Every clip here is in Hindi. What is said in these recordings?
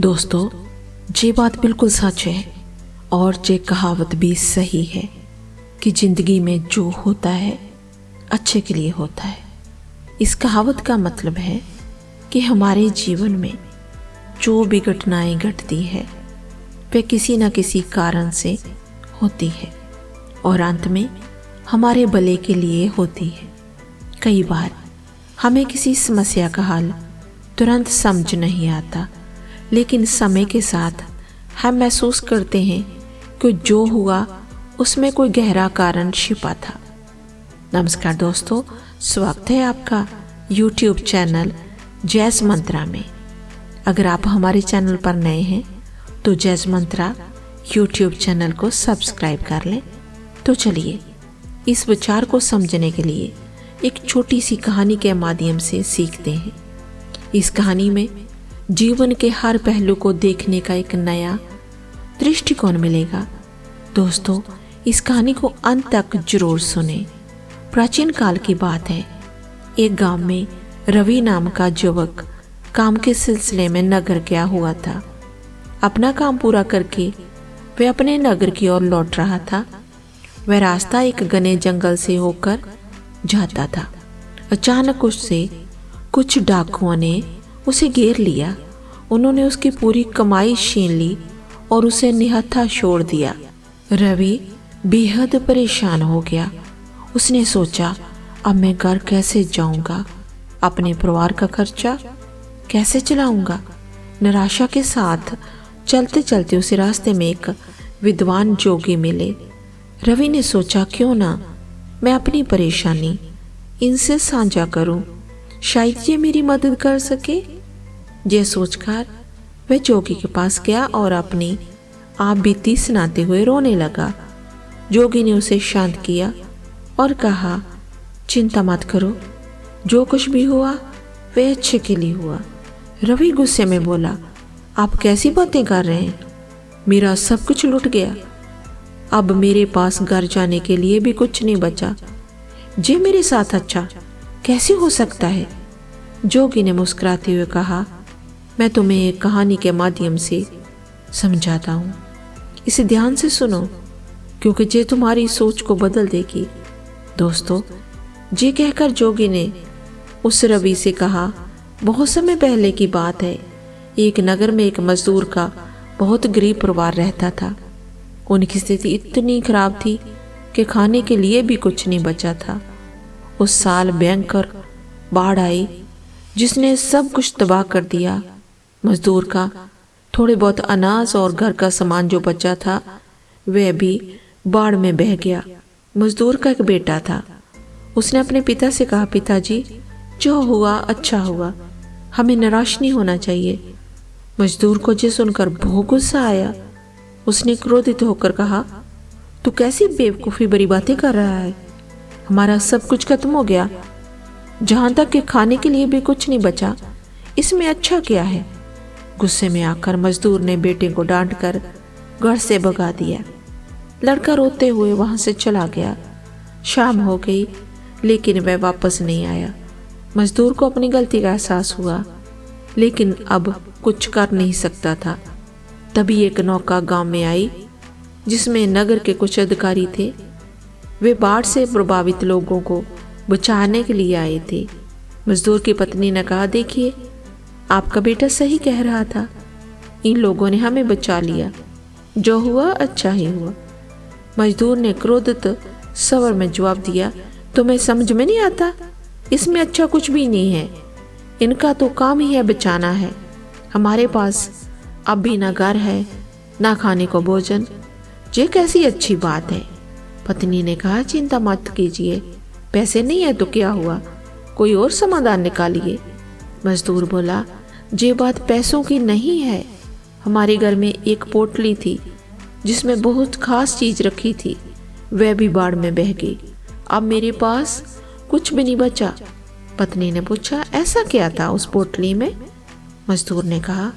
दोस्तों, ये बात बिल्कुल सच है और ये कहावत भी सही है कि जिंदगी में जो होता है अच्छे के लिए होता है। इस कहावत का मतलब है कि हमारे जीवन में जो भी घटनाएं घटती है वे किसी न किसी कारण से होती है और अंत में हमारे भले के लिए होती है। कई बार हमें किसी समस्या का हल तुरंत समझ नहीं आता, लेकिन समय के साथ हम महसूस करते हैं कि जो हुआ उसमें कोई गहरा कारण छिपा था। नमस्कार दोस्तों, स्वागत है आपका YouTube चैनल जैज़ मंत्रा में। अगर आप हमारे चैनल पर नए हैं तो जैज़ मंत्रा YouTube चैनल को सब्सक्राइब कर लें। तो चलिए इस विचार को समझने के लिए एक छोटी सी कहानी के माध्यम से सीखते हैं। इस कहानी में जीवन के हर पहलू को देखने का एक नया दृष्टिकोण मिलेगा। दोस्तों, इस कहानी को अंत तक जरूर सुने। प्राचीन काल की बात है। एक गांव में रवि नाम का युवक काम के सिलसिले में नगर गया हुआ था। अपना काम पूरा करके वह अपने नगर की ओर लौट रहा था। वह रास्ता एक घने जंगल से होकर जाता था। अचानक उससे कुछ डाकुओं ने उसे घेर लिया। उन्होंने उसकी पूरी कमाई छीन ली और उसे निहत्था छोड़ दिया। रवि बेहद परेशान हो गया। उसने सोचा, अब मैं घर कैसे जाऊंगा, अपने परिवार का खर्चा कैसे चलाऊंगा। निराशा के साथ चलते चलते उसे रास्ते में एक विद्वान जोगी मिले। रवि ने सोचा, क्यों ना मैं अपनी परेशानी इनसे साझा करूं, शायद ये मेरी मदद कर सके। यह सोचकर वह जोगी के पास गया और अपनी आप बीती सुनाते हुए रोने लगा। जोगी ने उसे शांत किया और कहा, चिंता मत करो, जो कुछ भी हुआ वह अच्छे के लिए हुआ। रवि गुस्से में बोला, आप कैसी बातें कर रहे हैं? मेरा सब कुछ लुट गया। अब मेरे पास घर जाने के लिए भी कुछ नहीं बचा। जे मेरे साथ अच्छा कैसे हो सकता है? जोगी ने मुस्कुराते हुए कहा, मैं तुम्हें एक कहानी के माध्यम से समझाता हूँ। इसे ध्यान से सुनो क्योंकि ये तुम्हारी सोच को बदल देगी। दोस्तों, ये कहकर जोगी ने उस रवि से कहा, बहुत समय पहले की बात है। एक नगर में एक मजदूर का बहुत गरीब परिवार रहता था। उनकी स्थिति इतनी खराब थी कि खाने के लिए भी कुछ नहीं बचा था। उस साल भयंकर बाढ़ आई जिसने सब कुछ तबाह कर दिया। मजदूर का थोड़े बहुत अनाज और घर का सामान जो बचा था वह भी बाढ़ में बह गया। मजदूर का एक बेटा था। उसने अपने पिता से कहा, पिताजी, जो हुआ अच्छा हुआ, हमें निराश नहीं होना चाहिए। मजदूर को ये सुनकर बहुत गुस्सा आया। उसने क्रोधित होकर कहा, तू कैसी बेवकूफ़ी भरी बातें कर रहा है? हमारा सब कुछ खत्म हो गया, जहां तक कि खाने के लिए भी कुछ नहीं बचा। इसमें अच्छा क्या है? गुस्से में आकर मजदूर ने बेटे को डांटकर घर से भगा दिया। लड़का रोते हुए वहां से चला गया। शाम हो गई लेकिन वह वापस नहीं आया। मजदूर को अपनी गलती का एहसास हुआ, लेकिन अब कुछ कर नहीं सकता था। तभी एक नौका गांव में आई जिसमें नगर के कुछ अधिकारी थे। वे बाढ़ से प्रभावित लोगों को बचाने के लिए आए थे। मजदूर की पत्नी ने कहा, देखिए, आपका बेटा सही कह रहा था। इन लोगों ने हमें बचा लिया। जो हुआ अच्छा ही हुआ। मजदूर ने क्रोधित स्वर में जवाब दिया, तुम्हें समझ में नहीं आता? इसमें अच्छा कुछ भी नहीं है। इनका तो काम ही है बचाना है। हमारे पास अब भी ना घर है ना खाने को भोजन। ये कैसी अच्छी बात है? पत्नी ने कहा, चिंता मत कीजिए, पैसे नहीं है तो क्या हुआ, कोई और समाधान निकालिए। मजदूर बोला, ये बात पैसों की नहीं है। हमारे घर में एक पोटली थी जिसमें बहुत खास चीज रखी थी, वह भी बाढ़ में बह गई। अब मेरे पास कुछ भी नहीं बचा। पत्नी ने पूछा, ऐसा क्या था उस पोटली में? मजदूर ने कहा,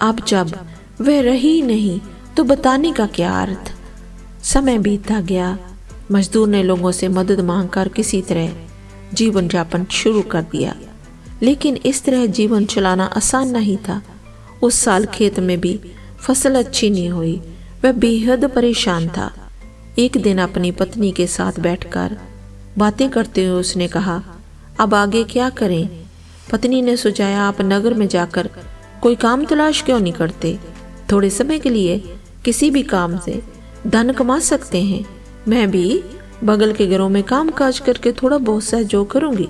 अब जब वह रही नहीं तो बताने का क्या अर्थ। समय बीतता गया। मजदूर ने लोगों से मदद मांगकर किसी तरह जीवन यापन शुरू कर दिया, लेकिन इस तरह जीवन चलाना आसान नहीं था। उस साल खेत में भी फसल अच्छी नहीं हुई। वह बेहद परेशान था। एक दिन अपनी पत्नी के साथ बैठकर बातें करते हुए उसने कहा, अब आगे क्या करें? पत्नी ने सुझाया, आप नगर में जाकर कोई काम तलाश क्यों नहीं करते? थोड़े समय के लिए किसी भी काम से धन कमा सकते हैं। मैं भी बगल के घरों में काम काज करके थोड़ा बहुत सहयोग करूंगी।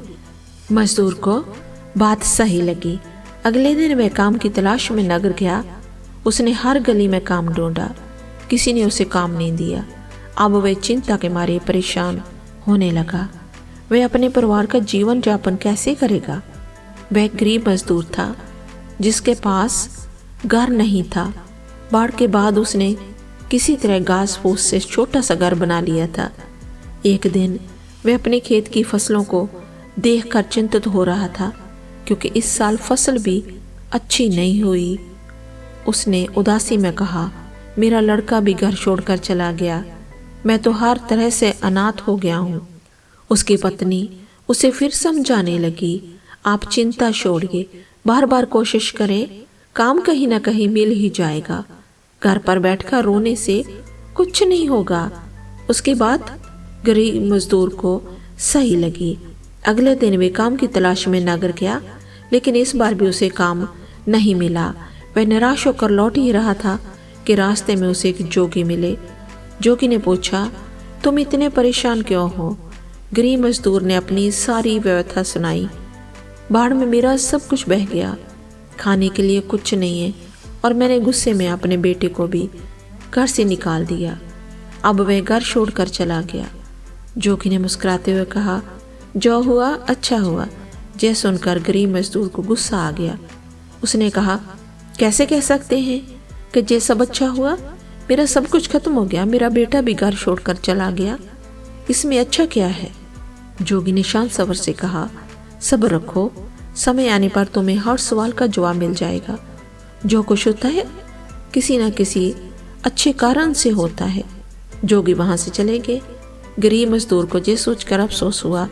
मजदूर को बात सही लगी। अगले दिन वह काम की तलाश में नगर गया। उसने हर गली में काम ढूंढा, किसी ने उसे काम नहीं दिया। अब वह चिंता के मारे परेशान होने लगा। वह अपने परिवार का जीवन यापन कैसे करेगा? वह गरीब मजदूर था जिसके पास घर नहीं था। बाढ़ के बाद उसने किसी तरह घास फूस से छोटा सा घर बना लिया था। एक दिन वह अपने खेत की फसलों को देखकर चिंतित हो रहा था, क्योंकि इस साल फसल भी अच्छी नहीं हुई। उसने उदासी में कहा, मेरा लड़का भी घर छोड़कर चला गया। मैं तो हर तरह से अनाथ हो गया हूँ। उसकी पत्नी उसे फिर समझाने लगी, आप चिंता छोड़िए, बार बार कोशिश करें, काम कहीं ना कहीं मिल ही जाएगा। घर पर बैठकर रोने से कुछ नहीं होगा। उसकी बात गरीब मजदूर को सही लगी। अगले दिन वे काम की तलाश में नगर गया, लेकिन इस बार भी उसे काम नहीं मिला। वह निराश होकर लौट ही रहा था कि रास्ते में उसे एक जोगी मिले। जोगी ने पूछा, तुम इतने परेशान क्यों हो? गरीब मजदूर ने अपनी सारी व्यवस्था सुनाई। बाढ़ में मेरा सब कुछ बह गया, खाने के लिए कुछ नहीं है, और मैंने गुस्से में अपने बेटे को भी घर से निकाल दिया। अब वह घर छोड़कर चला गया। जोगी ने मुस्कुराते हुए कहा, जो हुआ अच्छा हुआ। यह सुनकर गरीब मजदूर को गुस्सा आ गया। उसने कहा, कैसे कह सकते हैं कि ये सब अच्छा हुआ? मेरा सब कुछ खत्म हो गया, मेरा बेटा भी घर छोड़कर चला गया, इसमें अच्छा क्या है? जोगी ने शांत स्वर से कहा, सब्र रखो, समय आने पर तुम्हें हर सवाल का जवाब मिल जाएगा। जो कुछ होता है किसी न किसी अच्छे कारण से होता है। जोगी वहां से चले गए। गरीब मजदूर को ये सोचकर अफसोस हुआ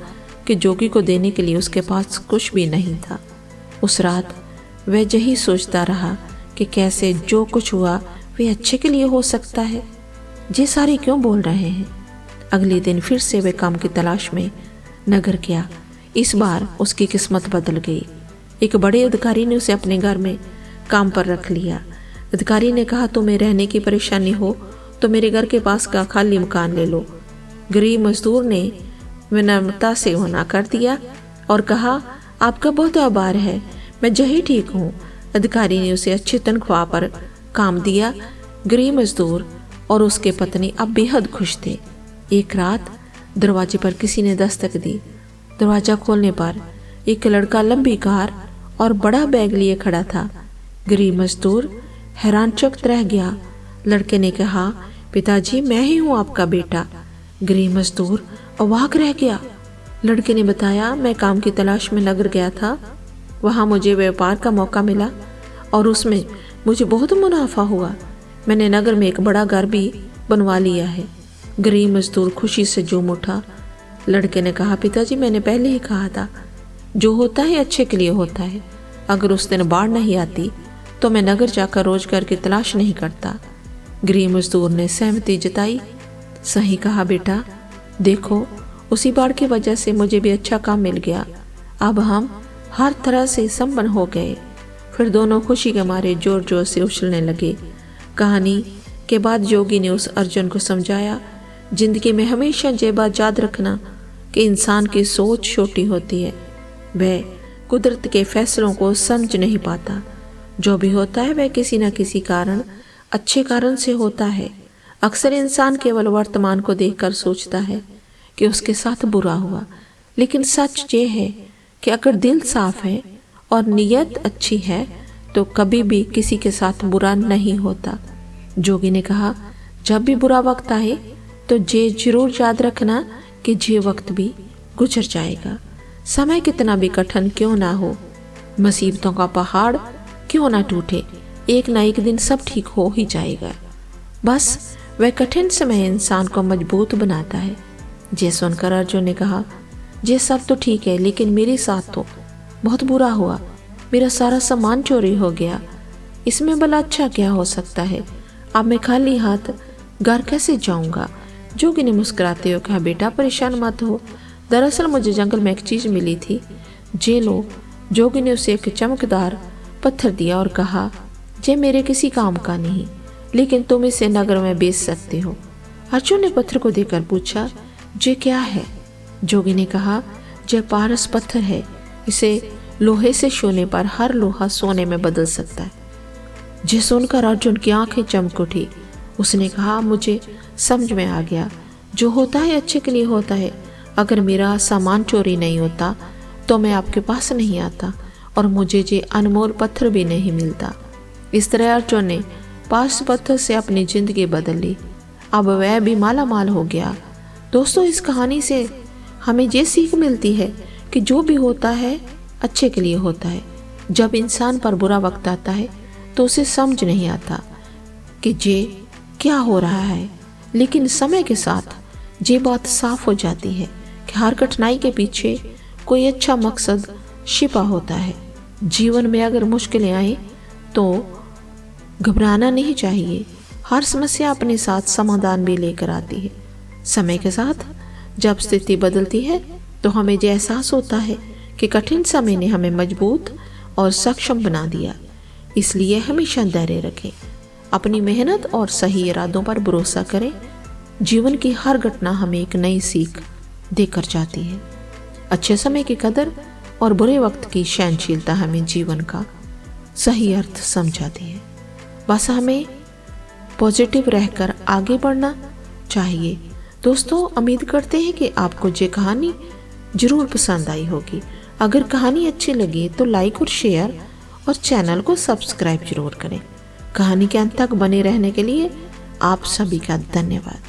कि जोगी को देने के लिए उसके पास कुछ भी नहीं था। उस रात वह यही सोचता रहा कि कैसे जो कुछ हुआ वे अच्छे के लिए हो सकता है। ये सारे क्यों बोल रहे हैं? अगले दिन फिर से वह काम की तलाश में नगर गया। इस बार उसकी किस्मत बदल गई। एक बड़े अधिकारी ने उसे अपने घर में काम पर रख लिया। अधिकारी ने कहा, तुम्हें रहने की परेशानी हो तो मेरे घर के पास का खाली मकान ले लो। गरीब मजदूर ने विनम्रता से मना कर दिया और कहा, आपका बहुत आभार है, मैं यही ठीक हूँ। अधिकारी ने उसे अच्छी तनख्वाह पर काम दिया। गरीब मजदूर और उसके पत्नी अब बेहद खुश थे। एक रात दरवाजे पर किसी ने दस्तक दी। दरवाजा खोलने पर एक लड़का लंबी कार और बड़ा बैग लिए खड़ा था। गरीब मजदूर हैरानचकित रह गया। लड़के ने कहा, पिताजी मैं ही हूँ आपका बेटा। गरीब मजदूर अवाक रह गया। लड़के ने बताया, मैं काम की तलाश में नगर गया था, वहाँ मुझे व्यापार का मौका मिला और उसमें मुझे बहुत मुनाफा हुआ। मैंने नगर में एक बड़ा घर भी बनवा लिया है। गरीब मजदूर खुशी से झूम उठा। लड़के ने कहा, पिताजी मैंने पहले ही कहा था, जो होता है अच्छे के लिए होता है। अगर उस दिन बाढ़ नहीं आती तो मैं नगर जाकर रोजगार की तलाश नहीं करता। गरीब मजदूर ने सहमति जताई। सही कहा बेटा, देखो उसी बाढ़ की वजह से मुझे भी अच्छा काम मिल गया। अब हम हर तरह से संपन्न हो गए। फिर दोनों खुशी के मारे जोर जोर से उछलने लगे। कहानी के बाद जोगी ने उस अर्जुन को समझाया, जिंदगी में हमेशा ये बात याद रखना कि इंसान की सोच छोटी होती है, वह कुदरत के फैसलों को समझ नहीं पाता। जो भी होता है वह किसी न किसी कारण, अच्छे कारण से होता है। अक्सर इंसान केवल वर्तमान को देखकर सोचता है कि उसके साथ बुरा हुआ, लेकिन सच ये है कि अगर दिल साफ है और नीयत अच्छी है तो कभी भी किसी के साथ बुरा नहीं होता। जोगी ने कहा, जब भी बुरा वक्त आए तो ये जरूर याद रखना कि ये वक्त भी गुजर जाएगा। समय कितना भी कठिन क्यों ना हो, मुसीबतों का पहाड़ क्यों ना टूटे, एक ना एक दिन सब ठीक हो ही जाएगा। बस वह कठिन समय इंसान को मजबूत बनाता है। ये सुनकर अर्जुन ने कहा, ये सब तो ठीक है, लेकिन मेरे साथ तो बहुत बुरा हुआ। मेरा सारा सामान चोरी हो गया। इसमें भला अच्छा क्या हो सकता है? अब मैं खाली हाथ घर कैसे जाऊंगा? जोगी ने मुस्कुराते हुए कहा, बेटा परेशान मत हो, दरअसल मुझे जंगल में एक चीज मिली थी। जे लो। जोगी ने उसे एक चमकदार पत्थर दिया और कहा, जे मेरे किसी काम का नहीं, लेकिन तुम इसे नगर में बेच सकते हो। अर्जुन ने पत्थर को देखकर पूछा, जे क्या है? जोगी ने कहा, जे पारस पत्थर है, इसे लोहे से छूने पर हर लोहा सोने में बदल सकता है। जे सुनकर अर्जुन की आंखें चमक उठी। उसने कहा, मुझे समझ में आ गया, जो होता है अच्छे के लिए होता है। अगर मेरा सामान चोरी नहीं होता तो मैं आपके पास नहीं आता और मुझे ये अनमोल पत्थर भी नहीं मिलता। इस तरह अर्जुन ने पारस पत्थर से अपनी जिंदगी बदल ली। अब वह भी माला माल हो गया। दोस्तों, इस कहानी से हमें ये सीख मिलती है कि जो भी होता है अच्छे के लिए होता है। जब इंसान पर बुरा वक्त आता है तो उसे समझ नहीं आता कि ये क्या हो रहा है, लेकिन समय के साथ ये बात साफ हो जाती है कि हर कठिनाई के पीछे कोई अच्छा मकसद छिपा होता है। जीवन में अगर मुश्किलें आए तो घबराना नहीं चाहिए। हर समस्या अपने साथ समाधान भी लेकर आती है। समय के साथ जब स्थिति बदलती है तो हमें यह एहसास होता है कि कठिन समय ने हमें मजबूत और सक्षम बना दिया। इसलिए हमेशा धैर्य रखें, अपनी मेहनत और सही इरादों पर भरोसा करें। जीवन की हर घटना हमें एक नई सीख देकर जाती है। अच्छे समय की कदर और बुरे वक्त की सहनशीलता हमें जीवन का सही अर्थ समझाती है। बस हमें पॉजिटिव रहकर आगे बढ़ना चाहिए। दोस्तों, उम्मीद करते हैं कि आपको ये कहानी जरूर पसंद आई होगी। अगर कहानी अच्छी लगी तो लाइक और शेयर और चैनल को सब्सक्राइब जरूर करें। कहानी के अंत तक बने रहने के लिए आप सभी का धन्यवाद।